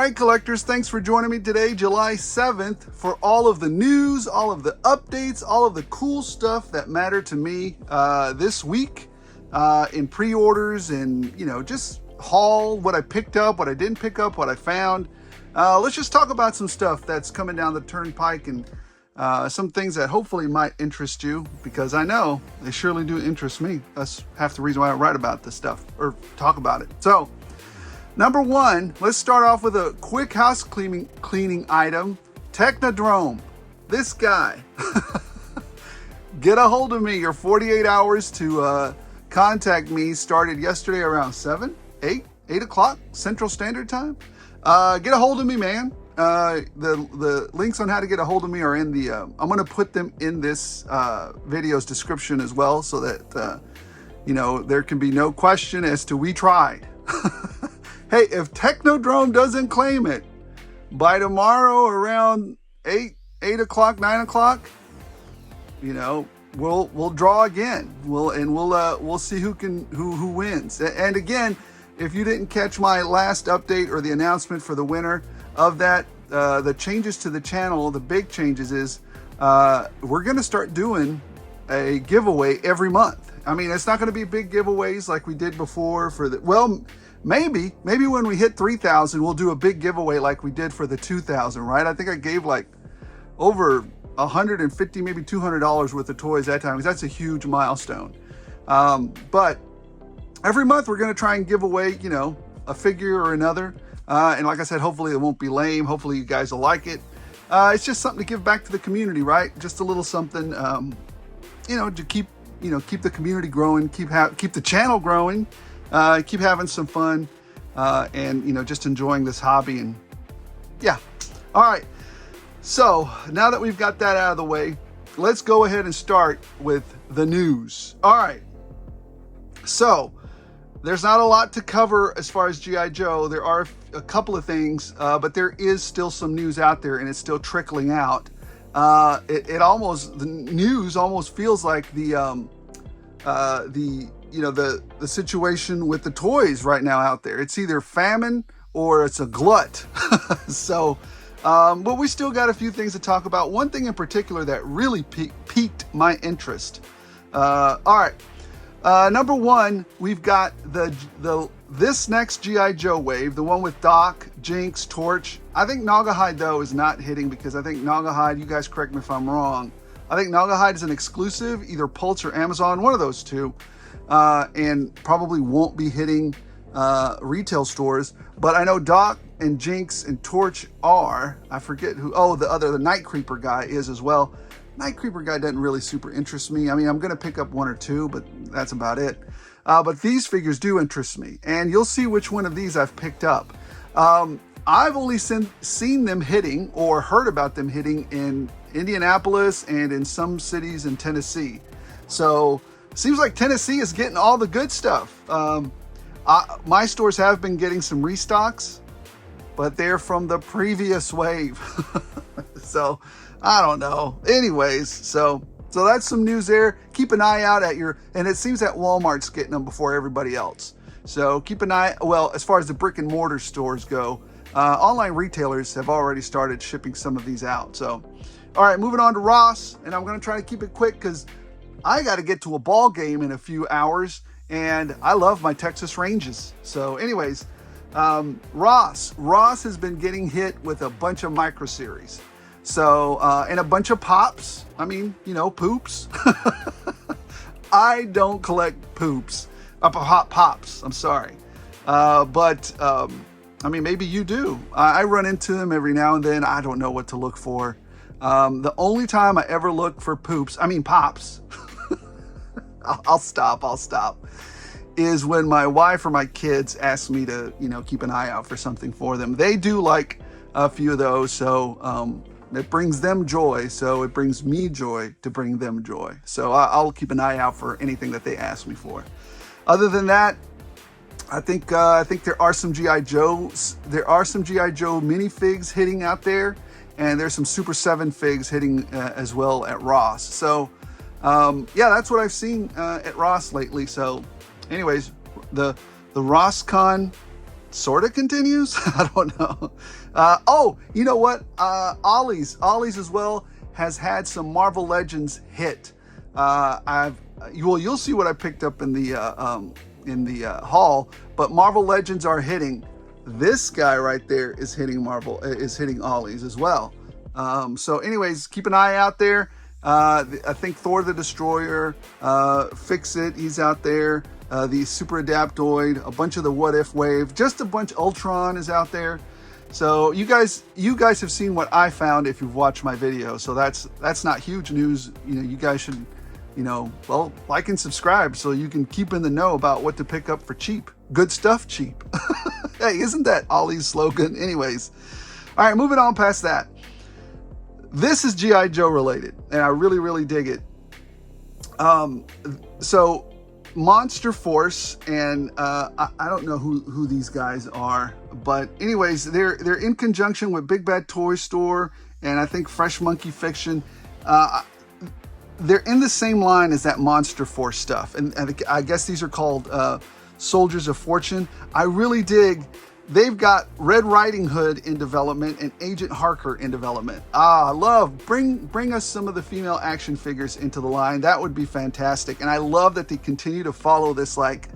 right, collectors, thanks for joining me today, July 7th, for all of the news, all of the updates, all of the cool stuff that matter to me this week in pre-orders and, just haul, what I picked up, what I didn't pick up, what I found. Let's just talk about some stuff that's coming down the turnpike and some things that hopefully might interest you, because I know they surely do interest me. That's half the reason why I write about this stuff or talk about it. So, number one, let's start off with a quick house cleaning item. Technodrome. This guy. Get a hold of me. Your 48 hours to contact me started yesterday around 8 o'clock Central Standard Time. Get a hold of me, man. The links on how to get a hold of me are in the, I'm going to put them in this video's description as well, so that, there can be no question as to we tried. Hey, if Technodrome doesn't claim it by tomorrow around 8 o'clock, 9 o'clock, we'll draw again. We'll see who wins. And again, if you didn't catch my last update or the announcement for the winner of that, the changes to the channel, the big changes is we're going to start doing a giveaway every month. I mean, it's not going to be big giveaways like we did before for the, well, maybe when we hit 3,000, we'll do a big giveaway like we did for the 2,000, right? I think I gave like over $150, maybe $200 worth of toys that time, because that's a huge milestone. But every month we're going to try and give away, a figure or another. And like I said, hopefully it won't be lame. Hopefully you guys will like it. It's just something to give back to the community, right? Just a little something, to keep the community growing, keep the channel growing, keep having some fun, and, just enjoying this hobby. And yeah. All right. So now that we've got that out of the way, let's go ahead and start with the news. All right. So there's not a lot to cover as far as G.I. Joe. There are a couple of things, but there is still some news out there, and it's still trickling out. The news almost feels like the situation with the toys right now out there. It's either famine or it's a glut. So, but we still got a few things to talk about. One thing in particular that really piqued my interest. All right. Number one, we've got this next G.I. Joe wave, the one with Doc, Jinx, Torch. I think Naugahyde, though, is not hitting, because I think Naugahyde, you guys correct me if I'm wrong, I think Naugahyde is an exclusive, either Pulse or Amazon, one of those two, and probably won't be hitting retail stores. But I know Doc and Jinx and Torch are. I forget who. Oh, the Night Creeper guy is as well. Night Creeper guy doesn't really super interest me. I mean, I'm going to pick up one or two, but that's about it. But these figures do interest me, and you'll see which one of these I've picked up. I've only seen them hitting or heard about them hitting in Indianapolis and in some cities in Tennessee. So it seems like Tennessee is getting all the good stuff. My stores have been getting some restocks, but they're from the previous wave. So I don't know. Anyways, so that's some news there. Keep an eye out and it seems that Walmart's getting them before everybody else. So keep an eye, well, as far as the brick and mortar stores go, online retailers have already started shipping some of these out. So, all right, moving on to Ross, and I'm going to try to keep it quick because I got to get to a ball game in a few hours, and I love my Texas Rangers. So anyways, Ross has been getting hit with a bunch of micro series. So, and a bunch of pops. I mean, poops. I don't collect poops. Pops, I'm sorry. But I mean, maybe you do. I run into them every now and then. I don't know what to look for. The only time I ever look for pops, I'll stop, is when my wife or my kids ask me to, keep an eye out for something for them. They do like a few of those, so it brings them joy, so it brings me joy to bring them joy. So I'll keep an eye out for anything that they ask me for. Other than that, I think there are some G.I. Joes. There are some G.I. Joe minifigs hitting out there, and there's some Super 7 figs hitting as well at Ross. So yeah, that's what I've seen at Ross lately. So anyways, the RossCon sort of continues. I don't know. Oh, you know what? Ollie's as well has had some Marvel Legends hit. You'll see what I picked up in the haul, but Marvel Legends are hitting. This guy right there is hitting Ollie's as well. So anyways, keep an eye out there. I think Thor the Destroyer, Fix It, he's out there. The Super Adaptoid, a bunch of the What If Wave, just a bunch. Ultron is out there. So you guys have seen what I found if you've watched my video. So that's not huge news. You guys should, well, like and subscribe so you can keep in the know about what to pick up for cheap. Good stuff cheap. Hey, isn't that Ollie's slogan? Anyways, all right, moving on past that. This is G.I. Joe related, and I really, really dig it. So Monster Force, and I don't know who these guys are, but anyways, they're in conjunction with Big Bad Toy Store, and I think Fresh Monkey Fiction. They're in the same line as that Monster Force stuff, and I guess these are called Soldiers of Fortune. I really dig. They've got Red Riding Hood in development and Agent Harker in development. I love, bring us some of the female action figures into the line. That would be fantastic. And I love that they continue to follow this, like,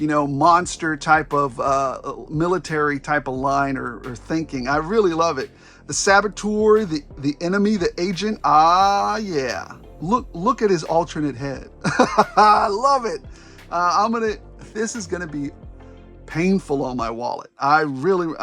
monster type of military type of line or thinking. I really love it. The Saboteur, the enemy, the agent. Yeah. Look at his alternate head. I love it. This is gonna be painful on my wallet. I really,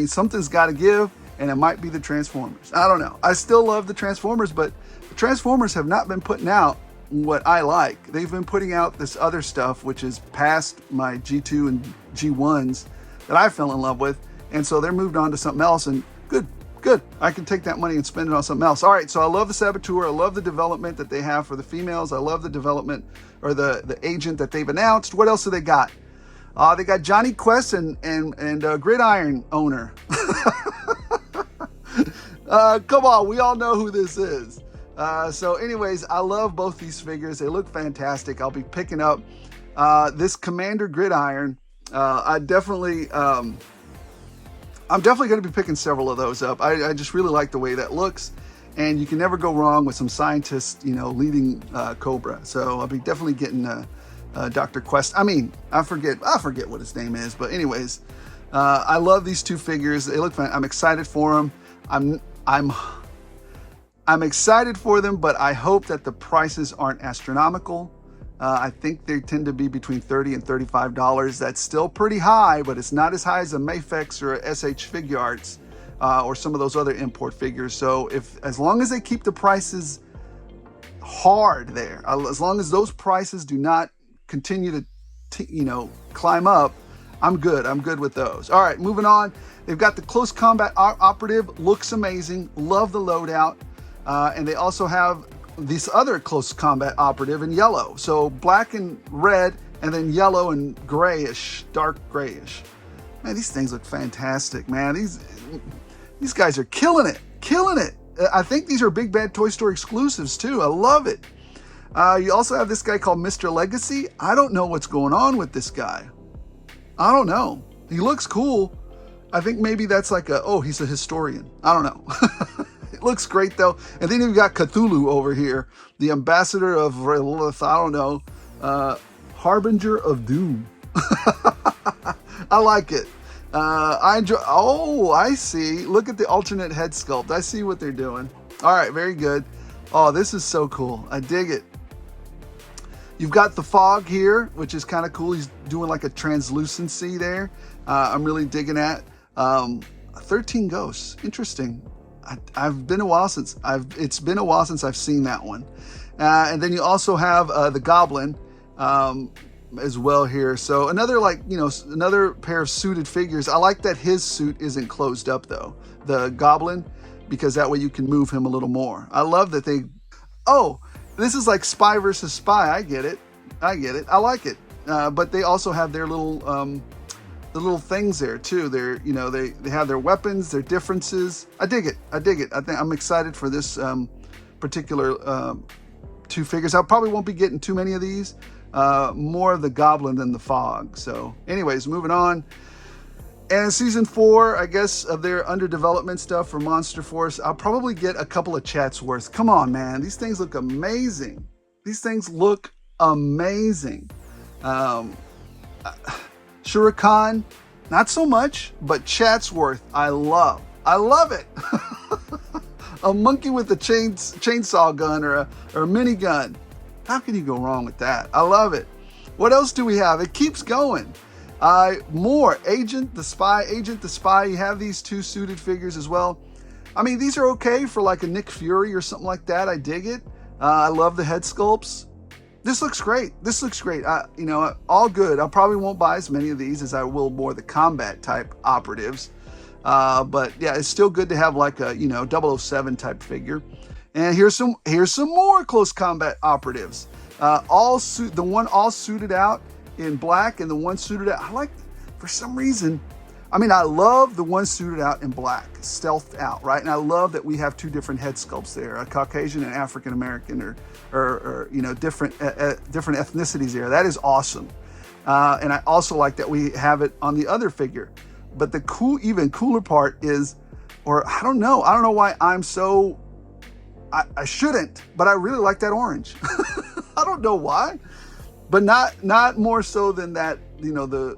something's got to give, and it might be the Transformers. I don't know. I still love the Transformers, but the Transformers have not been putting out what I like. They've been putting out this other stuff, which is past my G2 and G1s that I fell in love with, and so they're moved on to something else, and good. I can take that money and spend it on something else. All right, so I love the Saboteur. I love the development that they have for the females. I love the development, or the agent that they've announced. What else do they got? They got Johnny Quest and Gridiron owner. Come on, we all know who this is. So anyways, I love both these figures. They look fantastic. I'll be picking up this Commander Gridiron. I'm definitely going to be picking several of those up. I just really like the way that looks. And you can never go wrong with some scientists, leading Cobra. So I'll be definitely getting Dr. Quest. I forget what his name is, but anyways, I love these two figures. They look fun. I'm excited for them. I'm excited for them, but I hope that the prices aren't astronomical. I think they tend to be between $30 and $35. That's still pretty high, but it's not as high as a Mafex or a SH Figuarts or some of those other import figures. So as long as they keep the prices hard there, as long as those prices do not continue to climb up, I'm good. I'm good with those. All right, moving on. They've got the Close Combat Operative. Looks amazing. Love the loadout. And they also have this other Close Combat Operative in yellow. So black and red, and then yellow and grayish, dark grayish. Man, these things look fantastic, man. These guys are killing it. I think these are Big Bad Toy Store exclusives too. I love it. You also have this guy called Mr. Legacy. I don't know what's going on with this guy. I don't know. He looks cool. I think maybe that's like he's a historian. I don't know. It looks great though. And then you've got Cthulhu over here, the ambassador of Relith, I don't know, Harbinger of Doom. I like it. I enjoy. Oh, I see. Look at the alternate head sculpt. I see what they're doing. All right, very good. Oh, this is so cool. I dig it. You've got the Fog here, which is kind of cool. He's doing like a translucency there. I'm really digging that. 13 Ghosts. Interesting. It's been a while since I've seen that one. And then you also have the Goblin as well here. So another pair of suited figures. I like that his suit isn't closed up though, the Goblin, because that way you can move him a little more. I love that this is like Spy versus Spy. I get it. I like it. But they also have their little things there too. They have their weapons, their differences. I dig it. I'm excited for this particular two figures. I probably won't be getting too many of these. More of the Goblin than the Fog. So anyways, moving on. And season 4, I guess, of their under development stuff for Monster Force, I'll probably get a couple of chats worth. Come on, man. These things look amazing. These things look amazing. Shuriken, not so much, but Chatsworth, I love. I love it. A monkey with a chainsaw gun or a minigun. How can you go wrong with that? I love it. What else do we have? It keeps going. More Agent the Spy. You have these 2 suited figures as well. I mean, these are okay for like a Nick Fury or something like that. I dig it. I love the head sculpts. This looks great. This looks great. You know, all good. I probably won't buy as many of these as I will more the combat type operatives. But yeah, it's still good to have like a, you know, 007 type figure. And here's some more close combat operatives. The one all suited out in black and the one suited out. I like, for some reason, I mean, I love the one suited out in black, stealthed out, right? And I love that we have 2 different head sculpts there, a Caucasian and African American, or you know, different ethnicities there. That is awesome. And I also like that we have it on the other figure. But the even cooler part is, or I don't know why I'm so, I shouldn't, but I really like that orange. I don't know why, but not more so than that, you know, the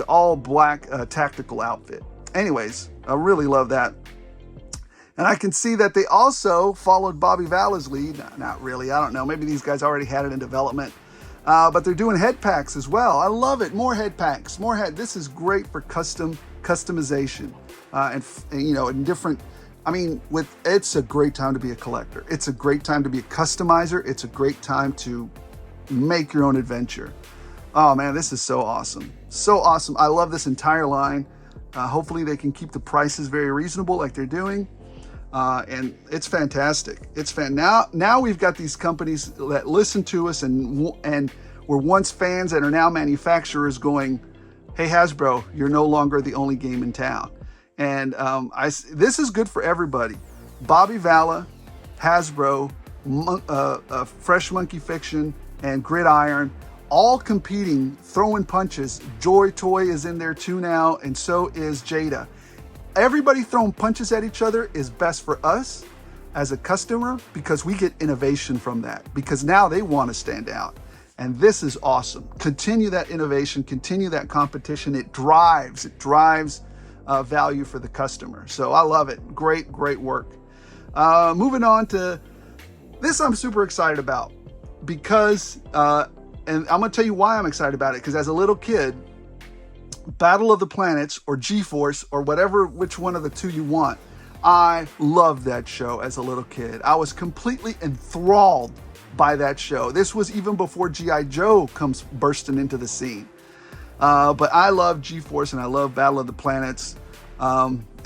all black tactical outfit. Anyways, I really love that. And I can see that they also followed Bobby Vala's lead. Not really, I don't know. Maybe these guys already had it in development. But they're doing head packs as well. I love it. More head packs, more head. This is great for customization and you know, in different. I mean, it's a great time to be a collector. It's a great time to be a customizer. It's a great time to make your own adventure. Oh man, this is so awesome. So awesome. I love this entire line. Hopefully they can keep the prices very reasonable like they're doing. And it's fantastic. Now we've got these companies that listen to us and were once fans and are now manufacturers going, hey Hasbro, you're no longer the only game in town. And this is good for everybody. Bobby Vala, Hasbro, Fresh Monkey Fiction, and Gridiron, all competing, throwing punches. Joy Toy is in there too now, and so is Jada. Everybody throwing punches at each other is best for us as a customer because we get innovation from that, because now they want to stand out. And this is awesome. Continue that innovation, continue that competition. It drives value for the customer. So I love it. Great work. Moving on to this, I'm super excited about because, and I'm going to tell you why I'm excited about it, because as a little kid, Battle of the Planets or G-Force or which one of the 2 you want, I loved that show as a little kid. I was completely enthralled by that show. This was even before G.I. Joe comes bursting into the scene. But I love G-Force and I love Battle of the Planets.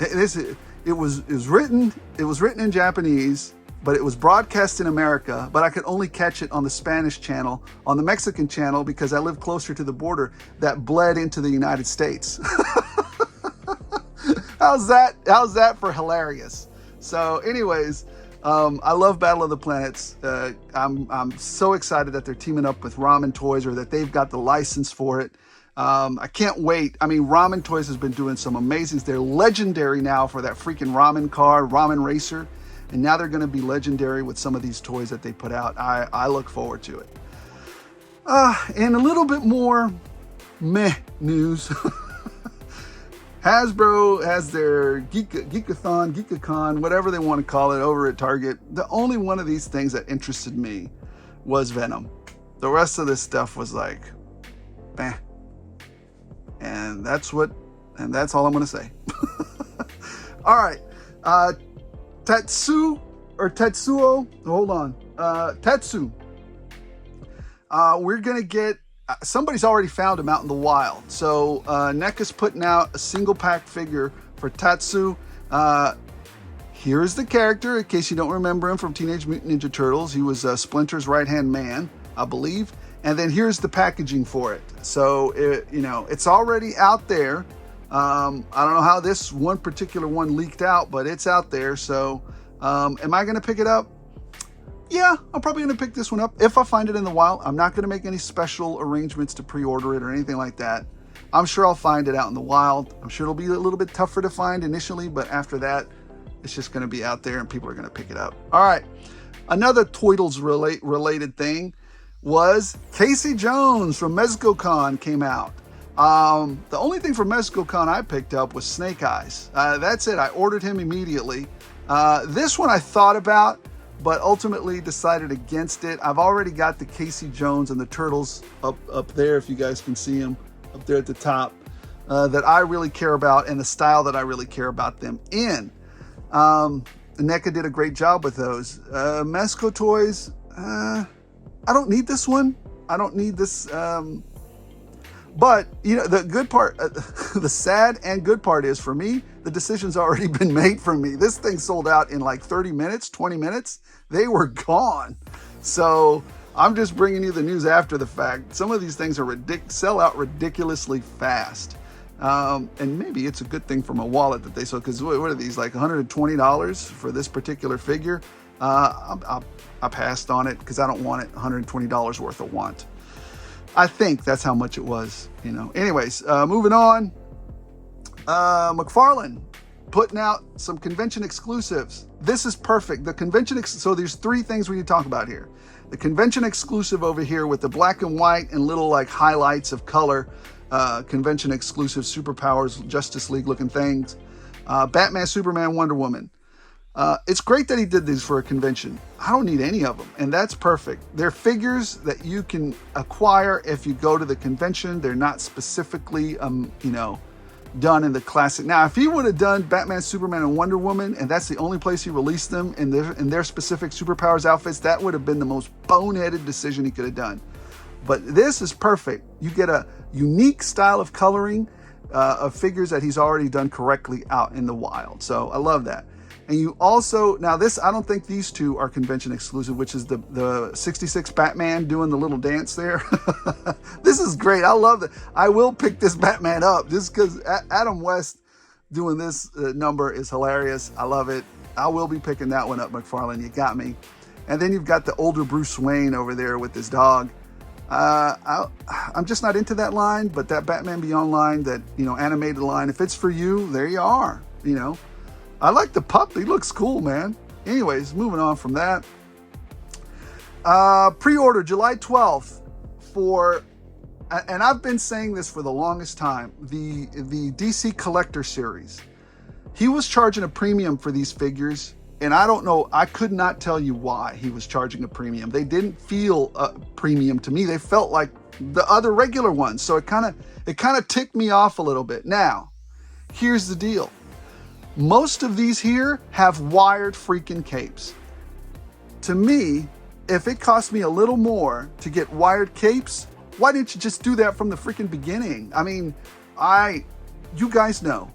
It was written in Japanese, but it was broadcast in America, but I could only catch it on the Spanish channel, on the Mexican channel, because I live closer to the border that bled into the United States. How's that for hilarious? So anyways, I love Battle of the Planets. I'm so excited that they're teaming up with Ramen Toys, or that they've got the license for it. I can't wait. I mean, Ramen Toys has been doing some amazing. They're legendary now for that freaking ramen car, Ramen Racer. And now they're going to be legendary with some of these toys that they put out. I look forward to it. And a little bit more meh news. Hasbro has their Geekacon, whatever they want to call it, over at Target. The only one of these things that interested me was Venom. The rest of this stuff was like, meh. And that's all I'm going to say. All right. Tetsuo, hold on. Tetsu. We're going to get, somebody's already found him out in the wild. So NECA's putting out a single pack figure for Tetsu. Here's the character, in case you don't remember him from Teenage Mutant Ninja Turtles. He was Splinter's right-hand man, I believe. And then here's the packaging for it. So, it's already out there. I don't know how this one particular one leaked out, but it's out there. So, am I going to pick it up? Yeah, I'm probably going to pick this one up if I find it in the wild. I'm not going to make any special arrangements to pre-order it or anything like that. I'm sure I'll find it out in the wild. I'm sure it'll be a little bit tougher to find initially, but after that, it's just going to be out there and people are going to pick it up. All right. Another Toidles related thing was Casey Jones from MezcoCon came out. The only thing from MezcoCon I picked up was Snake Eyes. That's it. I ordered him immediately. This one I thought about, but ultimately decided against it. I've already got the Casey Jones and the Turtles up there, if you guys can see them up there at the top, that I really care about and the style that I really care about them in. NECA did a great job with those. Mezco toys, I don't need this one. I don't need this. But, you know, the good part, the sad and good part is, for me, the decision's already been made for me. This thing sold out in like 30 minutes, 20 minutes. They were gone. So I'm just bringing you the news after the fact. Some of these things are sell out ridiculously fast. And maybe it's a good thing for my wallet that they sold, because what are these, like $120 for this particular figure? I passed on it because I don't want it. $120 worth of want. I think that's how much it was, you know. Anyways, moving on. McFarlane putting out some convention exclusives. This is perfect. The convention, so there's three things we need to talk about here. The convention exclusive over here with the black and white and little like highlights of color, convention exclusive superpowers, Justice League looking things. Batman, Superman, Wonder Woman. It's great that he did these for a convention. I don't need any of them, and that's perfect. They're figures that you can acquire if you go to the convention. They're not specifically, you know, done in the classic. Now, if he would have done Batman, Superman, and Wonder Woman, and that's the only place he released them in their specific superpowers outfits, that would have been the most boneheaded decision he could have done. But this is perfect. You get a unique style of coloring of figures that he's already done correctly out in the wild. So I love that. And you also, now this, I don't think these two are convention exclusive, which is the 66 Batman doing the little dance there. This is great. I love that. I will pick this Batman up just because Adam West doing this number is hilarious. I love it. I will be picking that one up, McFarlane. You got me. And then you've got the older Bruce Wayne over there with his dog. I'm just not into that line, but that Batman Beyond line, that, you know, animated line, if it's for you, there you are, you know. I like the pup. He looks cool, man. Anyways, moving on from that. Pre-order July 12th for, and I've been saying this for the longest time, the DC Collector Series. He was charging a premium for these figures, and I don't know, I could not tell you why he was charging a premium. They didn't feel a premium to me. They felt like the other regular ones. So it kind of ticked me off a little bit. Now, here's the deal. Most of these here have wired freaking capes. To me, if it cost me a little more to get wired capes, why didn't you just do that from the freaking beginning? I mean, you guys know,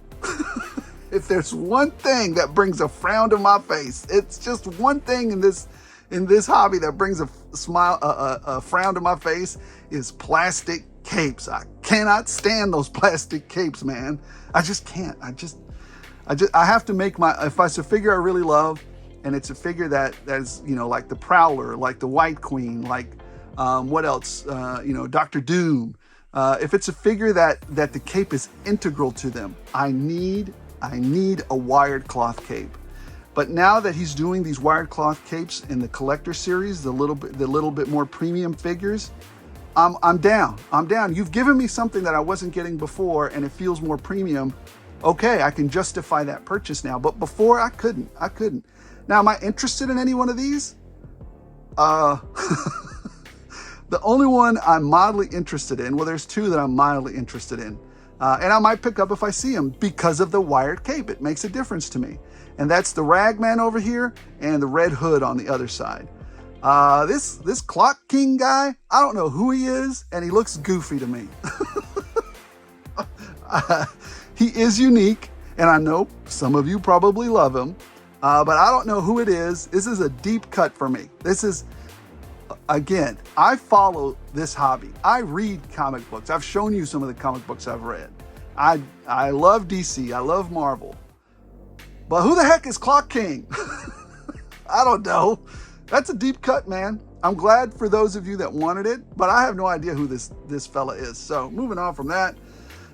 if there's one thing that brings a frown to my face, it's just one thing in this hobby that brings a frown to my face, is plastic capes. I cannot stand those plastic capes, man. I just can't. I have to make if it's a figure I really love, and it's a figure that's, you know, like the Prowler, like the White Queen, like, what else? You know, Dr. Doom. If it's a figure that the cape is integral to them, I need a wired cloth cape. But now that he's doing these wired cloth capes in the collector series, the little bit more premium figures, I'm down. You've given me something that I wasn't getting before, and it feels more premium. Okay, I can justify that purchase now, but before I couldn't. Now, am I interested in any one of these? The only one I'm mildly interested in, well, there's two that I'm mildly interested in, and I might pick up if I see them because of the wired cape. It makes a difference to me. And that's the Ragman over here and the Red Hood on the other side. This Clock King guy, I don't know who he is, and he looks goofy to me. He is unique, and I know some of you probably love him, but I don't know who it is. This is a deep cut for me. This is, again, I follow this hobby. I read comic books. I've shown you some of the comic books I've read. I love DC. I love Marvel. But who the heck is Clock King? I don't know. That's a deep cut, man. I'm glad for those of you that wanted it, but I have no idea who this fella is. So moving on from that.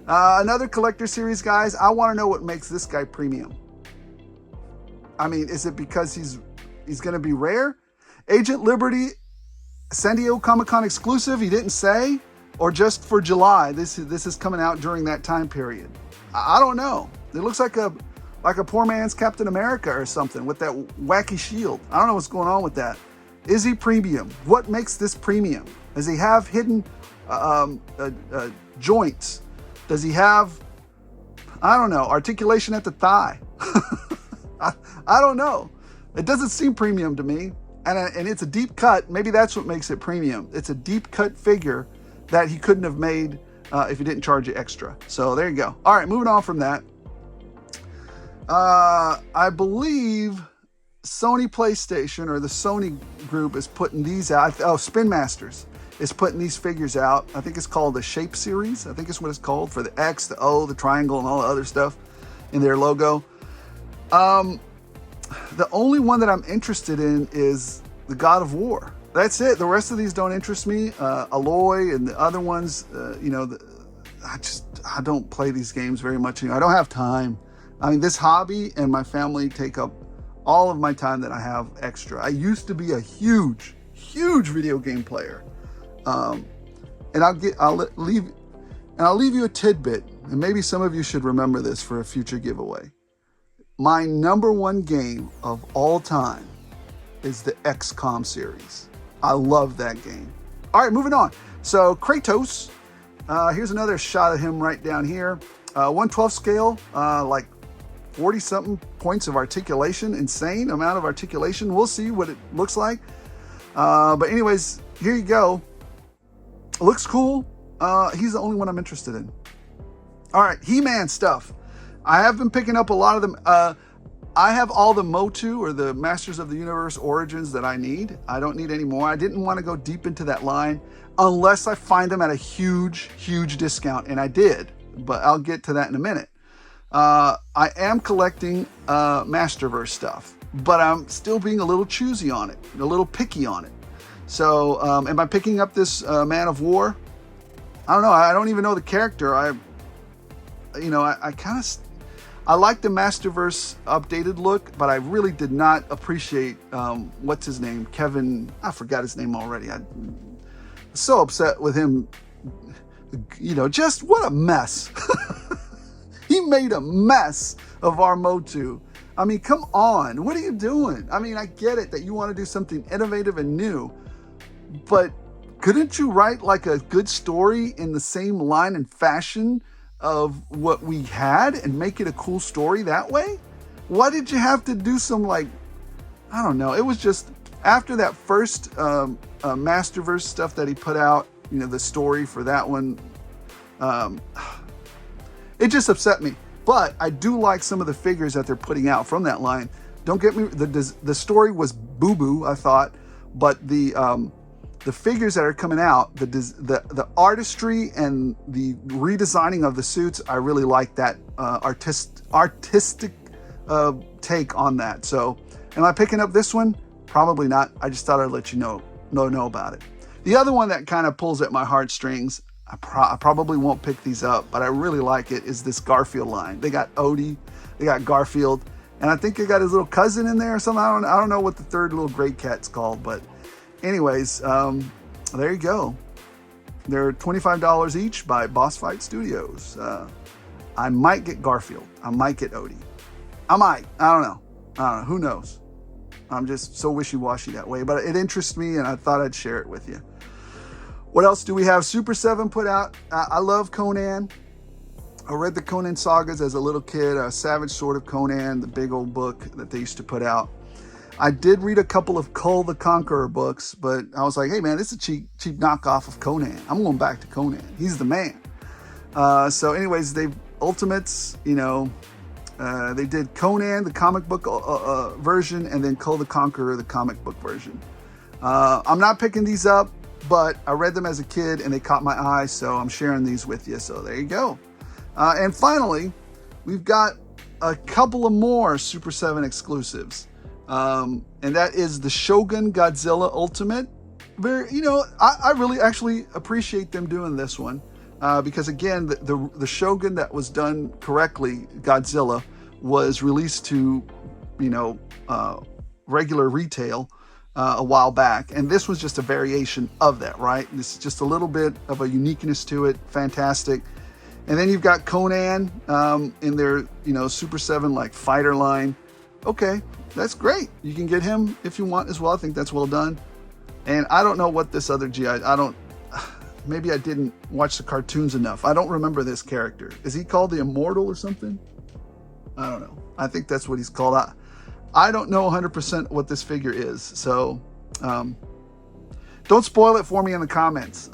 Another collector series, guys. I want to know what makes this guy premium. I mean, is it because he's going to be rare? Agent Liberty, San Diego Comic-Con exclusive, he didn't say, or just for July. This is coming out during that time period. I don't know. It looks like a poor man's Captain America or something with that wacky shield. I don't know what's going on with that. Is he premium? What makes this premium? Does he have hidden joints? Does he have, I don't know, articulation at the thigh? I don't know. It doesn't seem premium to me. And it's a deep cut. Maybe that's what makes it premium. It's a deep cut figure that he couldn't have made if he didn't charge you extra. So there you go. All right, moving on from that. I believe Sony PlayStation, or the Sony group, is putting these out. Oh, Spin Masters is putting these figures out. I think it's called the Shape Series. I think it's what it's called, for the X, the O, the triangle, and all the other stuff in their logo. The only one that I'm interested in is the God of War. That's it. The rest of these don't interest me. Aloy and the other ones, I don't play these games very much anymore. I don't have time. I mean, this hobby and my family take up all of my time that I have extra. I used to be a huge video game player. And I'll leave you a tidbit, and maybe some of you should remember this for a future giveaway. My #1 game of all time is the XCOM series. I love that game. All right, moving on. So Kratos, here's another shot of him right down here. 1/12 scale, like 40 something points of articulation, insane amount of articulation. We'll see what it looks like. But anyways, here you go. Looks cool. He's the only one I'm interested in. All right, He-Man stuff. I have been picking up a lot of them. I have all the MOTU, or the Masters of the Universe Origins, that I need. I don't need any more. I didn't want to go deep into that line unless I find them at a huge discount, and I did. But I'll get to that in a minute. I am collecting Masterverse stuff, but I'm still being a little choosy on it, a little picky on it. So am I picking up this Man of War? I don't know. I don't even know the character. I like the Masterverse updated look, but I really did not appreciate what's his name, Kevin. I forgot his name already. I'm so upset with him. Just what a mess. He made a mess of our MOTU. I mean, come on. What are you doing? I mean, I get it that you want to do something innovative and new, but couldn't you write like a good story in the same line and fashion of what we had and make it a cool story that way? Why did you have to do some, like, I don't know. It was just after that first Masterverse stuff that he put out, the story for that one, it just upset me. But I do like some of the figures that they're putting out from that line. Don't get me, the story was boo-boo, I thought, but the figures that are coming out, the artistry and the redesigning of the suits, I really like that artistic take on that. So, am I picking up this one? Probably not. I just thought I'd let you know about it. The other one that kind of pulls at my heartstrings, I probably won't pick these up, but I really like it, is this Garfield line. They got Odie, they got Garfield, and I think they got his little cousin in there or something. I don't know what the third little gray cat's called, but anyways, there you go. They're $25 each by Boss Fight Studios. I might get Garfield. I might get Odie. I might. I don't know. Who knows? I'm just so wishy-washy that way, but it interests me, and I thought I'd share it with you. What else do we have? Super 7 put out. I love Conan. I read the Conan sagas as a little kid, Savage Sword of Conan, the big old book that they used to put out. I did read a couple of Kull the Conqueror books, but I was like, hey man, this is a cheap knockoff of Conan. I'm going back to Conan. He's the man. So anyways, they Ultimates, they did Conan, the comic book version, and then Kull the Conqueror, the comic book version. I'm not picking these up, but I read them as a kid and they caught my eye, so I'm sharing these with you. So there you go. And finally, we've got a couple of more Super 7 exclusives. And that is the Shogun Godzilla Ultimate. I really actually appreciate them doing this one. because again, the Shogun that was done correctly, Godzilla, was released to, you know, regular retail a while back, and this was just a variation of that, right? This is just a little bit of a uniqueness to it. Fantastic. And then you've got Conan in their, you know, Super 7 like fighter line. Okay, that's great. You can get him if you want as well. I think that's well done. And I don't know what this other GI, maybe I didn't watch the cartoons enough. I don't remember this character. Is he called the Immortal or something? I don't know. I think that's what he's called. I don't know 100% what this figure is. So don't spoil it for me in the comments.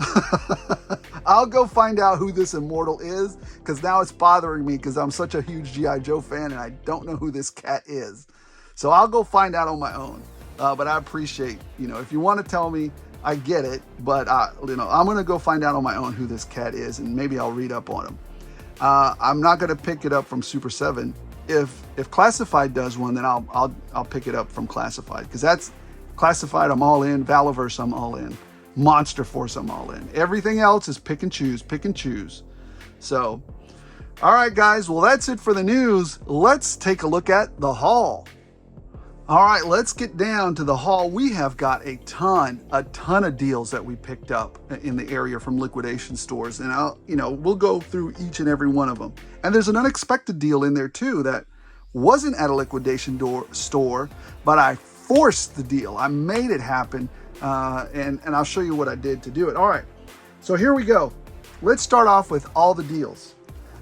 I'll go find out who this Immortal is, because now it's bothering me because I'm such a huge G.I. Joe fan and I don't know who this cat is. So I'll go find out on my own. But I appreciate, you know, if you want to tell me, I get it. But, you know, I'm going to go find out on my own who this cat is, and maybe I'll read up on him. I'm not going to pick it up from Super 7. If Classified does one, then I'll pick it up from Classified, because that's Classified. I'm all in. Valaverse, I'm all in. Monster Force, I'm all in. Everything else is pick and choose, pick and choose. So, all right, guys. Well, that's it for the news. Let's take a look at the haul. All right, let's get down to the haul. We have got a ton of deals that we picked up in the area from liquidation stores, and we'll go through each and every one of them. And there's an unexpected deal in there too that wasn't at a liquidation store, but I forced the deal. I made it happen, and I'll show you what I did to do it. All right, so here we go. Let's start off with all the deals.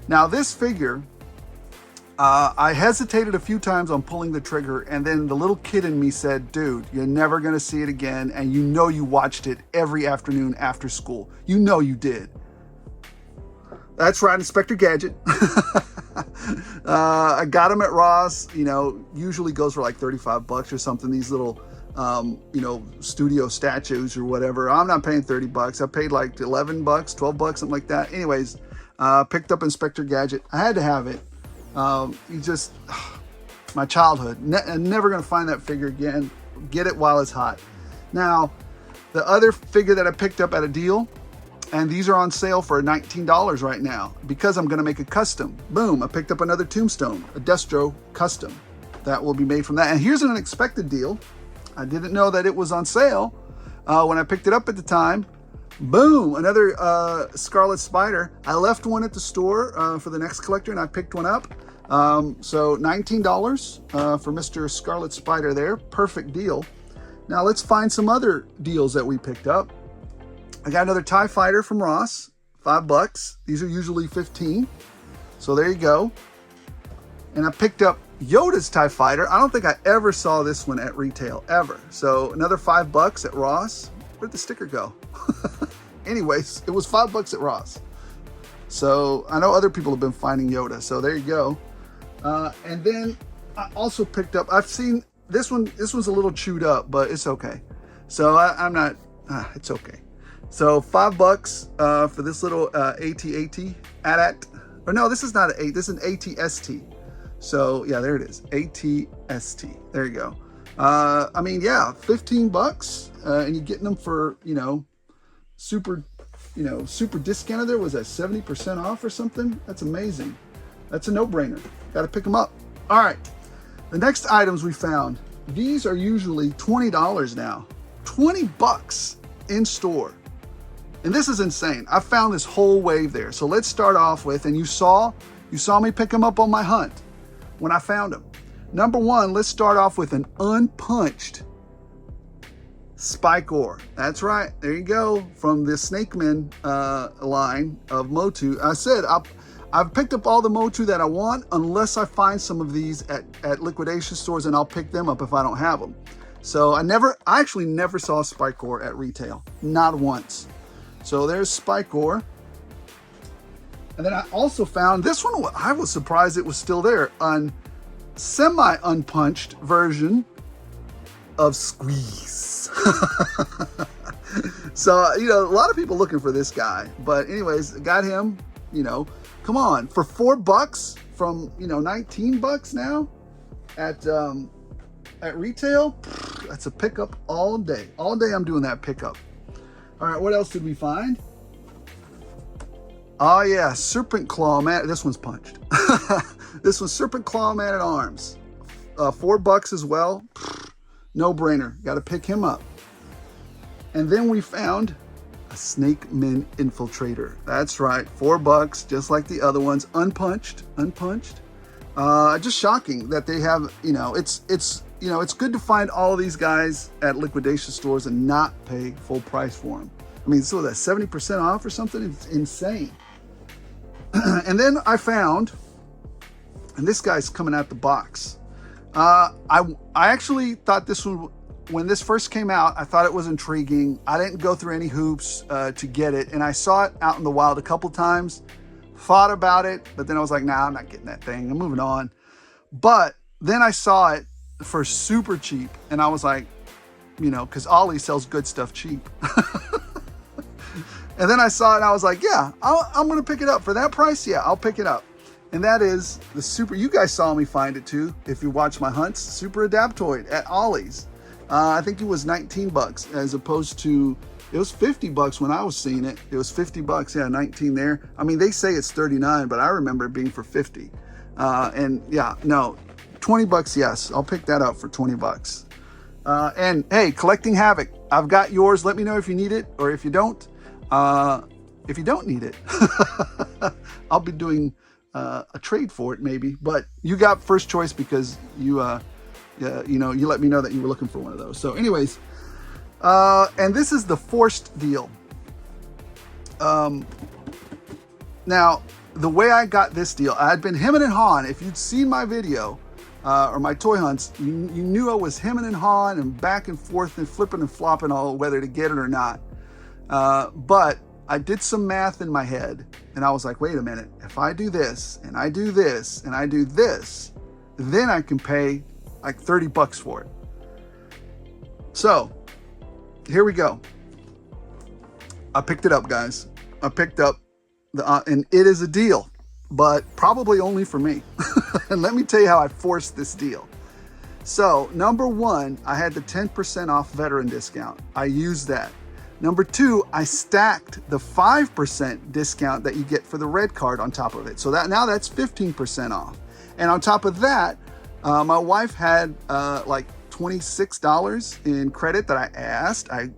Now this figure, I hesitated a few times on pulling the trigger, and then the little kid in me said, dude, you're never gonna see it again, and you know you watched it every afternoon after school. You know you did. That's right, Inspector Gadget. I got him at Ross, you know, usually goes for like 35 bucks or something, these little, you know, studio statues or whatever. I'm not paying 30 bucks. I paid like 11 bucks, 12 bucks, something like that. Anyways, picked up Inspector Gadget. I had to have it. My childhood. I'm never going to find that figure again. Get it while it's hot. Now, the other figure that I picked up at a deal, and these are on sale for $19 right now because I'm going to make a custom. Boom, I picked up another Tombstone, a Destro custom. That will be made from that. And here's an unexpected deal. I didn't know that it was on sale when I picked it up at the time. Boom, another Scarlet Spider. I left one at the store for the next collector, and I picked one up. So $19 for Mr. Scarlet Spider there. Perfect deal. Now let's find some other deals that we picked up. I got another TIE Fighter from Ross, $5. These are usually 15. So there you go. And I picked up Yoda's TIE Fighter. I don't think I ever saw this one at retail, ever. So another $5 at Ross. Where'd the sticker go? Anyways, it was $5 at Ross. So I know other people have been finding Yoda. So there you go. And then I also picked up, I've seen this one. This one's a little chewed up, but it's okay. So I'm not, it's okay. So $5 for this little AT-AT. Or no, this is not an 8, this is an AT-ST. So yeah, there it is, AT-ST. There you go. I mean, yeah, $15, and you're getting them for, you know, super discounted. There was a 70% off or something. That's amazing. That's a no-brainer. Got to pick them up. All right, the next items we found. These are usually $20 now. $20 in store. And this is insane. I found this whole wave there. So let's start off with, and you saw me pick them up on my hunt when I found them. Number one, let's start off with an unpunched Spike Ore. That's right. There you go. From the Snakeman line of Motu. I said I've picked up all the Motu that I want, unless I find some of these at liquidation stores, and I'll pick them up if I don't have them. So I actually never saw Spike Ore at retail. Not once. So there's Spike Ore. And then I also found this one. I was surprised it was still there. Semi-unpunched version of Squeeze. So, you know, a lot of people looking for this guy. But anyways, got him, you know. Come on, for $4 from, you know, $19 now at retail, that's a pickup all day. All day I'm doing that pickup. All right, what else did we find? Oh yeah, Serpent Claw Man. This one's punched. This one's Serpent Claw Man at Arms. $4 as well. No brainer. Got to pick him up. And then we found a Snake Men Infiltrator. That's right, $4, just like the other ones, unpunched. Just shocking that they have, it's good to find all of these guys at liquidation stores and not pay full price for them. I mean, so that's 70% off or something. It's insane. And then I found, and this guy's coming out the box. I actually thought this one, when this first came out, I thought it was intriguing. I didn't go through any hoops to get it, and I saw it out in the wild a couple times, thought about it, but then I was like, nah, I'm not getting that thing. I'm moving on. But then I saw it for super cheap, and I was like, because Ollie sells good stuff cheap. And then I saw it, and I was like, yeah, I'm going to pick it up. For that price, yeah, I'll pick it up. And that is the super, you guys saw me find it too, if you watch my hunts, Super Adaptoid at Ollie's. I think it was $19 as opposed to, it was $50 when I was seeing it. It was $50, yeah, 19 there. I mean, they say it's 39, but I remember it being for 50. And yeah, no, $20, yes, I'll pick that up for $20. And hey, Collecting Havoc, I've got yours. Let me know if you need it or if you don't. If you don't need it, I'll be doing a trade for it maybe, but you got first choice because you let me know that you were looking for one of those. So anyways, and this is the forced deal. Now, the way I got this deal, I had been hemming and hawing. If you'd seen my video or my toy hunts, you knew I was hemming and hawing and back and forth and flipping and flopping all whether to get it or not. But I did some math in my head and I was like, wait a minute, if I do this and I do this and I do this, then I can pay like $30 for it. So here we go. I picked it up, guys. I picked up and it is a deal, but probably only for me. And let me tell you how I forced this deal. So number one, I had the 10% off veteran discount. I used that. Number two, I stacked the 5% discount that you get for the red card on top of it. So now that's 15% off. And on top of that, my wife had like $26 in credit that I asked. I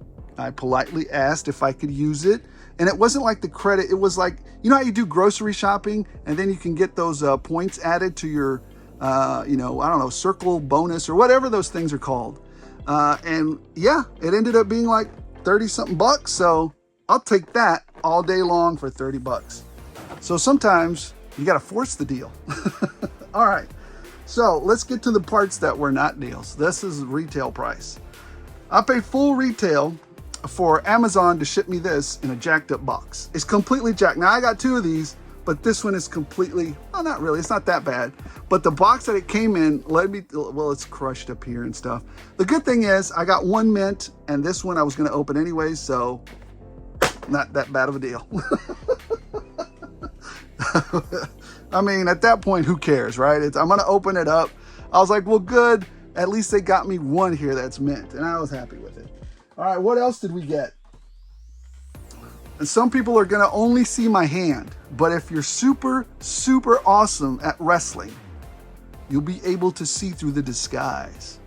politely asked if I could use it. And it wasn't like the credit, it was like, you know how you do grocery shopping and then you can get those points added to your, I don't know, circle bonus or whatever those things are called. And yeah, it ended up being like 30 something bucks. So I'll take that all day long for 30 bucks. So sometimes you got to force the deal. All right. So let's get to the parts that were not deals. This is retail price. I paid full retail for Amazon to ship me this in a jacked up box. It's completely jacked. Now I got two of these, but this one is completely, well, not really, it's not that bad. But the box that it came in, well, it's crushed up here and stuff. The good thing is I got one mint and this one I was gonna open anyways, so not that bad of a deal. I mean, at that point, who cares, right? I'm gonna open it up. I was like, well, good. At least they got me one here that's mint, and I was happy with it. All right, what else did we get? And some people are gonna only see my hand, but if you're super, super awesome at wrestling, you'll be able to see through the disguise.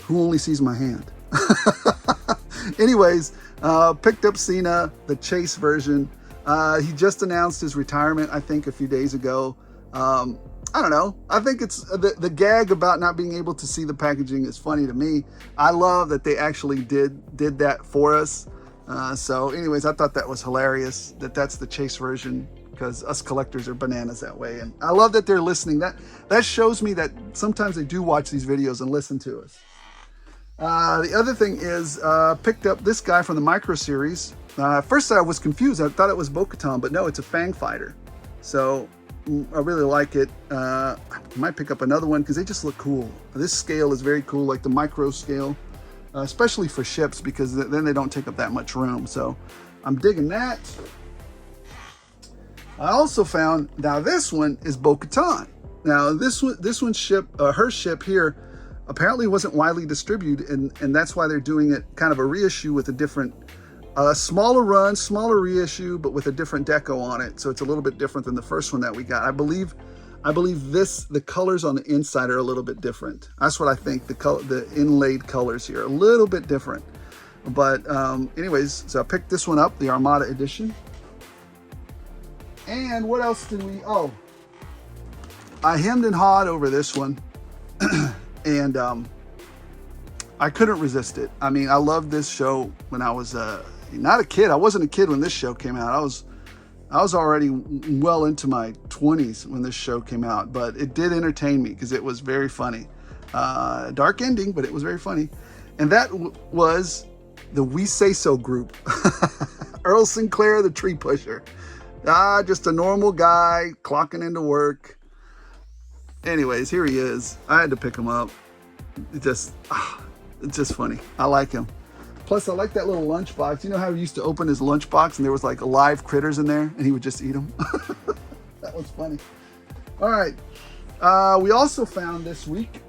Who only sees my hand? Anyways, picked up Cena, the Chase version. He just announced his retirement, I think, a few days ago. I don't know. I think it's the gag about not being able to see the packaging is funny to me. I love that they actually did that for us. So anyways, I thought that was hilarious that's the Chase version, because us collectors are bananas that way. And I love that they're listening. That shows me that sometimes they do watch these videos and listen to us. The other thing is, picked up this guy from the Micro Series. At first I was confused. I thought it was Bo-Katan, but no, it's a Fang Fighter. So I really like it. I might pick up another one because they just look cool. This scale is very cool, like the micro scale, especially for ships, because then they don't take up that much room. So I'm digging that. I also found, now this one is Bo-Katan. Now this one's ship, her ship here, apparently wasn't widely distributed, and that's why they're doing it kind of a reissue with a different A smaller run, smaller reissue, but with a different deco on it. So it's a little bit different than the first one that we got. I believe the colors on the inside are a little bit different. That's what I think. The inlaid colors here are a little bit different. But anyways, so I picked this one up, the Armada edition. And what else did we, oh, I hemmed and hawed over this one. And I couldn't resist it. I mean, I loved this show when I was not a kid. I wasn't a kid when this show came out. I was already well into my 20s when this show came out, but it did entertain me because it was very funny. Dark ending, but it was very funny. And that was the We Say So group. Earl Sinclair, the tree pusher. Just a normal guy clocking into work. Anyways, here he is. I had to pick him up. It's just funny. I like him. Plus, I like that little lunchbox. You know how he used to open his lunchbox and there was like live critters in there and he would just eat them? That was funny. All right. We also found this week,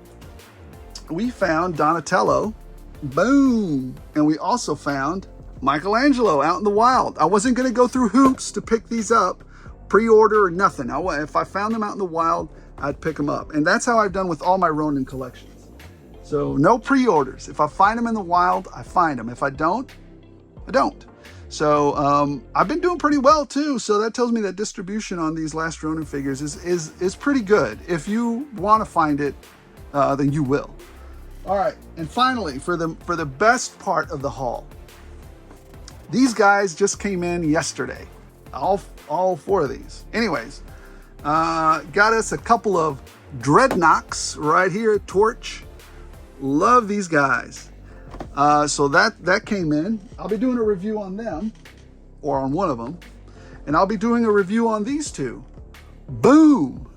we found Donatello. Boom. And we also found Michelangelo out in the wild. I wasn't going to go through hoops to pick these up, pre-order or nothing. If I found them out in the wild, I'd pick them up. And that's how I've done with all my Ronin collections. So no pre-orders. If I find them in the wild, I find them. If I don't, I don't. So I've been doing pretty well too. So that tells me that distribution on these last Ronin figures is pretty good. If you want to find it, then you will. All right. And finally, for the best part of the haul, these guys just came in yesterday. All four of these. Anyways, got us a couple of Dreadnoks right here at Torch. Love these guys. So that came in. I'll be doing a review on them, or on one of them, and I'll be doing a review on these two. Boom.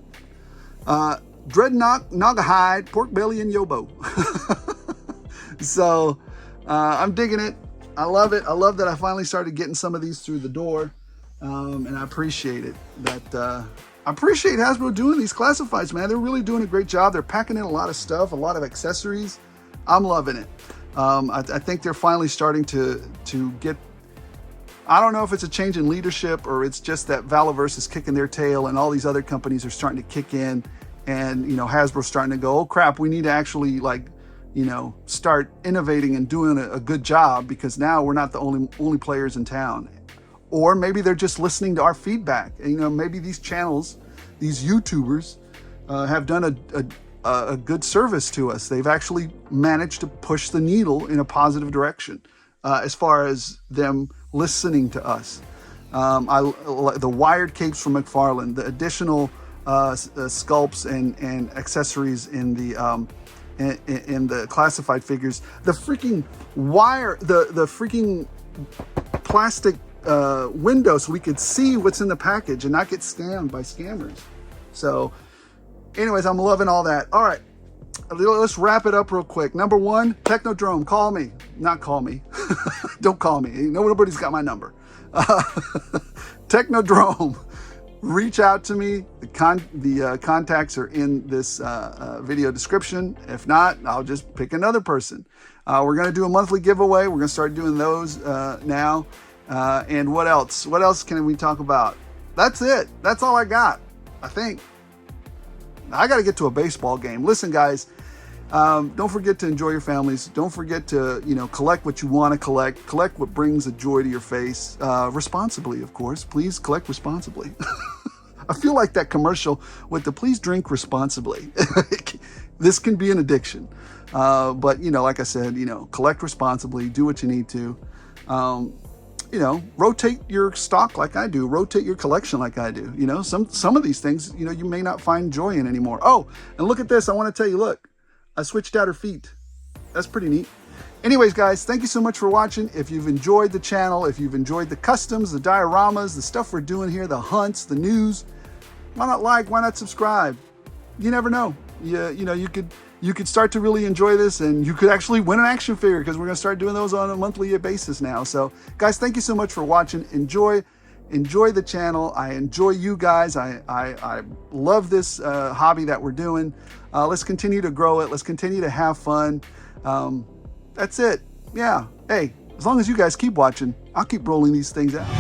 Dreadnok, Nagahide, Pork Belly, and Yobo. So I'm digging it. I love it. I love that I finally started getting some of these through the door, and I appreciate it. I appreciate Hasbro doing these classifieds, man. They're really doing a great job. They're packing in a lot of stuff, a lot of accessories. I'm loving it. I think they're finally starting to get, I don't know if it's a change in leadership or it's just that Valaverse is kicking their tail and all these other companies are starting to kick in, and, you know, Hasbro's starting to go, oh crap, we need to actually, like, you know, start innovating and doing a good job, because now we're not the only players in town. Or maybe they're just listening to our feedback. And, you know, maybe these channels, these YouTubers, have done a good service to us. They've actually managed to push the needle in a positive direction as far as them listening to us. The wired capes from McFarlane, the additional sculpts and accessories in the classified figures, the freaking wire, the freaking plastic window so we could see what's in the package and not get scammed by scammers. So anyways, I'm loving all that. All right, let's wrap it up real quick. Number one, Technodrome, call me. Not call me. Don't call me. Nobody's got my number. Technodrome, reach out to me. The contacts are in this video description. If not, I'll just pick another person. We're going to do a monthly giveaway. We're going to start doing those now. And what else? What else can we talk about? That's it. That's all I got, I think. I got to get to a baseball game. Listen, guys, don't forget to enjoy your families. Don't forget to, you know, collect what you want to collect. Collect what brings a joy to your face. Responsibly, of course. Please collect responsibly. I feel like that commercial with the please drink responsibly. This can be an addiction. But, you know, like I said, you know, collect responsibly. Do what you need to. You know, rotate your stock like I do, rotate your collection like I do. You know, some of these things, you know, you may not find joy in anymore. Oh, and look at this. I want to tell you, look, I switched out her feet. That's pretty neat. Anyways, guys, thank you so much for watching. If you've enjoyed the channel, if you've enjoyed the customs, the dioramas, the stuff we're doing here, the hunts, the news, why not like, why not subscribe? You never know. You know, you could start to really enjoy this, and you could actually win an action figure, because we're going to start doing those on a monthly basis now. So guys, thank you so much for watching. Enjoy the channel. I enjoy you guys. I love this hobby that we're doing. Let's continue to grow it. Let's continue to have fun. That's it. Yeah. Hey, as long as you guys keep watching, I'll keep rolling these things out.